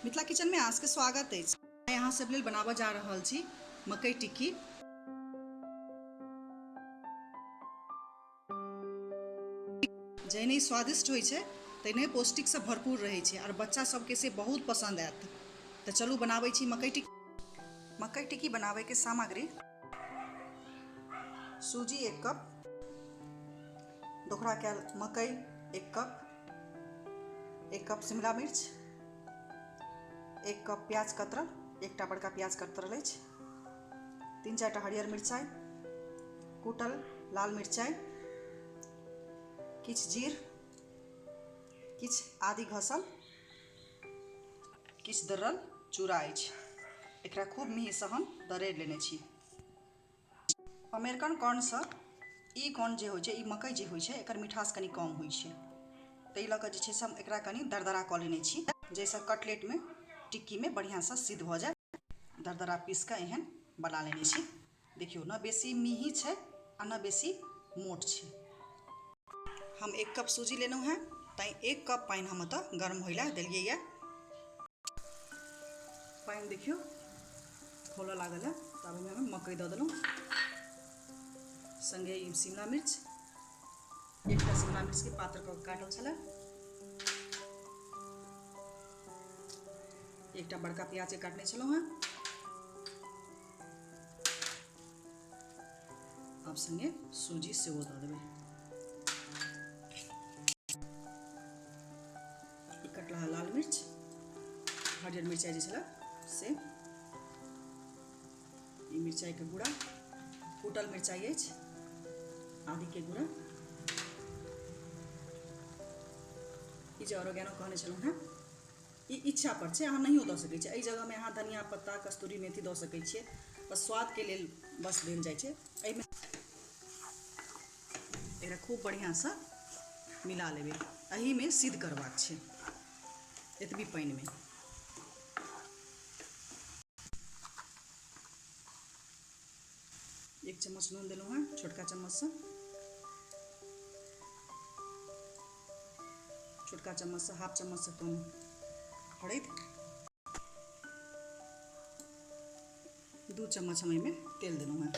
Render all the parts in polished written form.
Mithila kitchen में आज के स्वागत है। यहाँ सब लेल बनाबऽ जा रहल छी मकई टिक्की। जहने स्वादिष्ट होइ छै तहने पौष्टिक से भरपूर रहै छै और बच्चा सबके से बहुत पसंद आयत। तो चलू बनाबै छी मकई टिक्की। मकई टिक्की बनाबै के सामग्री: सूजी 1 कप, दोहरा कैल मकई 1 कप, 1 कप शिमला मिर्च, 1 कप प्याज कतरल, एकटा बड़का प्याज कतरल अछि, 3-4टा हरियर मिरचाई, कुटल लाल मिरचाई, किछ जीर, किछ आदि घसल, किछ दर्रल चूड़ा अछि। एकरा खूब मिहीसँ हम दरड़ि लेने छी। अमेरिकन कॉर्न से ई कॉर्न जे होइ छै, ई मकई जे होइ छै, एकर मिठास कनि कम होइ छै। ताहि लऽ कऽ जे छै से हम एकरा कनि दरदरा कऽ लेने छी, जाहिसँ कटलेट में टिक्की में बढ़िया से सिद्ध भऽ जाए। दरदरा पीस कऽ एहन बना लेने छी। देखियौ न बेसी मिही छै आ न बेसी मोट छै। हम 1 कप सूजी लेलहुँ हैं, तैं 1 कप पानि हम एतऽ गरम होइ लए देलियै यऽ। पानि देखियौ खौलऽ लागल है, तब ओहिमे हम मकई दऽ देलहुँ, संगे ई शिमला मिर्च, एकटा शिमला मिर्च के पातर कऽ काटल छलै, एकटा बड़का प्याज के काटने छलहुँ हैं। अब संगे सूजी सेहो दऽ देबै। ई कटला लाल मिर्च, हरियर मिरचाई जे छलै से, ई मिरचाई के गुड़ा, कुटल मिरचाई अछि, आदि के गुड़ा, ई जे ऑरिगेनो कहने छलहुँ हैं, ई इच्छा पर छै, अहाँ नहियो दऽ सकै छियै। एहि जगह में अहाँ धनिया पत्ता, कस्तूरी मेथी दऽ सकै छियै, बस स्वाद के लेल बस देल जाइ छै। एहिमे एकरा खूब बढ़िया से मिला लेबै। एही में सिद्ध करबाक छै, एतबी पानि में। एक चम्मच नून देलहुँ हैं, छोटका चम्मच से, छोटका चम्मच से हाफ चम्मच से कम हरैद, 2 चम्मच हम एहिमे तेल देलहुँ हैं।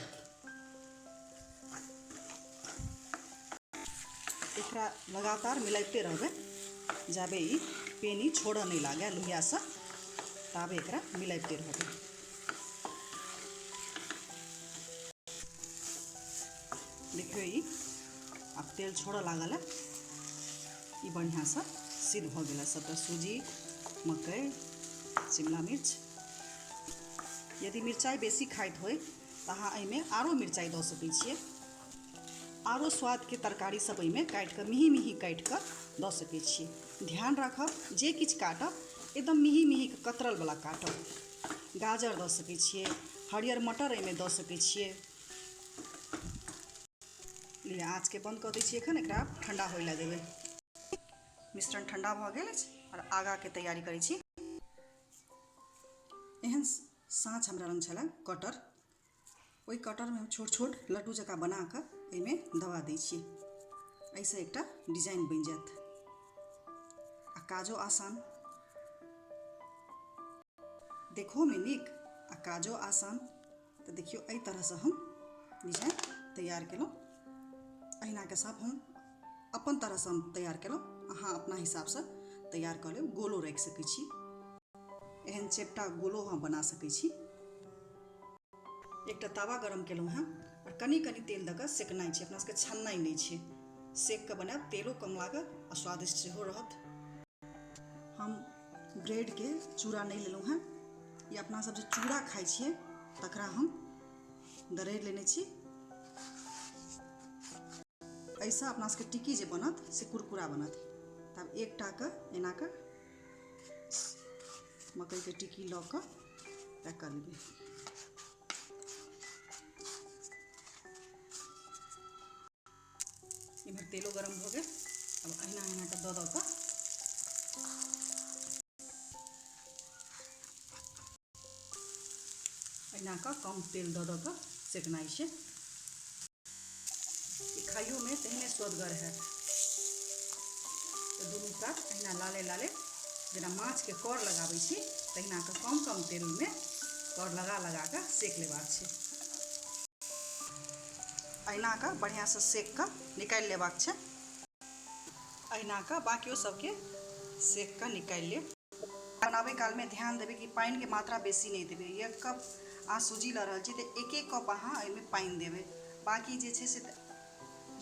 एकरा लगातार मिलाइते रहबै, जाबे ई पेनी छोड़ऽ नहीं लागे लोहिया से, ताबे एकरा मिलाइते रहबै। देखियौ ई आब तेल छोड़ऽ लागल है, ई बढ़िया से सिद्ध भऽ गेल है। सबटा सूजी, मकई, शिमला मिर्च। यदि मिरचाई बेसी खाइत होइ तऽ अहाँ एहिमे आरो मिरचाई दऽ सकै छियै। आरो स्वाद के तरकारी सब एहिमे काटि कऽ मिही मिही काटि कऽ दऽ सकै छियै। ध्यान राखब जे किछु काटब एकदम मिही मिही कतरल वाला काटब। गाजर दऽ सकै छियै, हरियर मटर एहिमे दऽ सकै छियै। लिअ आँच के बंद कऽ दै छियै। एखन एकरा ठंडा होइ लए देबै। मिश्रण ठंडा भऽ गेल अछि और आगाँ के तैयारी करै छी। एहन साँच हमरा लग छलै कटर, ओहि कटर में हम छोट छोट लड्डू जकाँ बना कऽ एहिमे दबा दै छी। एहिसँ एकटा डिजाइन बनि जायत आ काजो आसान, देखो में नीक आ काजो आसान। तऽ देखियौ एहि तरहसँ हम डिजाइन तैयार केलहुँ। अहिना के सब हम अपन तरहसँ हम तैयार केलहुँ, अहाँ अपना हिसाबसँ तैयार कऽ लेब। गोलो राखि सकै छी, एहन चेपटा गोलो अहाँ बना सकै छी। एकटा तावा गरम केलहुँ हैं और कनि कनि तेल दऽ कऽ सेकनाइ छै, अपना सबके छननाइ नहि छै। सेक कऽ बनायब, तेलो कम लागत आ स्वादिष्ट सेहो रहत। हम ब्रेड के चूड़ा नहीं लेलहुँ हैं, ये अपना सब जे चूड़ा खाइ छियै तकरा हम दरड़ि लेने छी। ऐसा अपना सबके टिक्की जे बनत से कुरकुरा बनत। तब एकटा के एना कऽ मकई के टिक्की लऽ कऽ पैक कर लेबै। इधर तेलो गरम हो गए। अब अहिना अहिना के दऽ कऽ अहिना कऽ कम तेल दऽ कऽ सेकनाइ छै। ई खाइयो में तेहने स्वदगर है। तो दुनू कात अहिना लाले लाले जेना माछ के कर लगाबै छी तहिना कऽ कम कम तेल में कर लगा कऽ सेक लेबाक छै। अहिना कऽ बढ़िया से सेक कऽ निकालि लेबाक छै। अहिना कऽ बाकियो सबके सेक कऽ निकालि लेब। बनाबै काल में ध्यान देबै कि पानि के मात्रा बेसी नहीं देबै। 1 कप अहाँ सूजी लऽ रहल छी तऽ 1 कप अहाँ एहिमे पानि देबै। बाकी जे छै से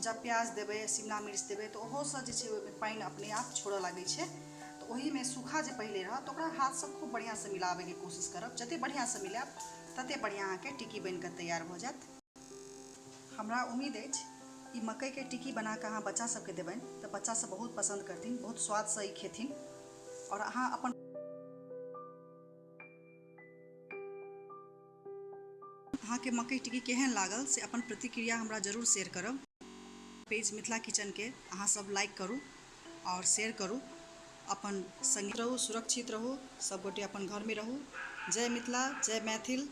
जब प्याज देबै शिमला मिर्च देबै तऽ ओहोसँ जे छै ओहिमे पानि अपने आप छोड़ऽ लागै छै। तऽ ओहिमे सूखा जे पहिले रहत तऽ ओकरा हाथसँ खूब बढ़िआँसँ मिलाबैके कोशिश करब। जतेक बढ़िआँसँ मिलायब ततेक बढ़िआँ अहाँके टिक्की बनि कऽ तैयार भऽ जायत। हमरा उम्मीद अछि ई मकइके टिक्की बना कऽ अहाँ बच्चा सबके देबनि तऽ बच्चा सब बहुत पसन्द करथिन, बहुत स्वादसँ ई खेथिन। और अहाँ अपन अहाँके मकइ टिक्की केहन लागल से अपन प्रतिक्रिया हमरा जरूर शेयर करब। पेज मिथिला किचनके अहाँ सब लाइक करू और शेयर करू। अपन संगी रहू, सुरक्षित रहू, सब गोटे अपन घरमे रहू। जय मिथिला, जय मैथिल।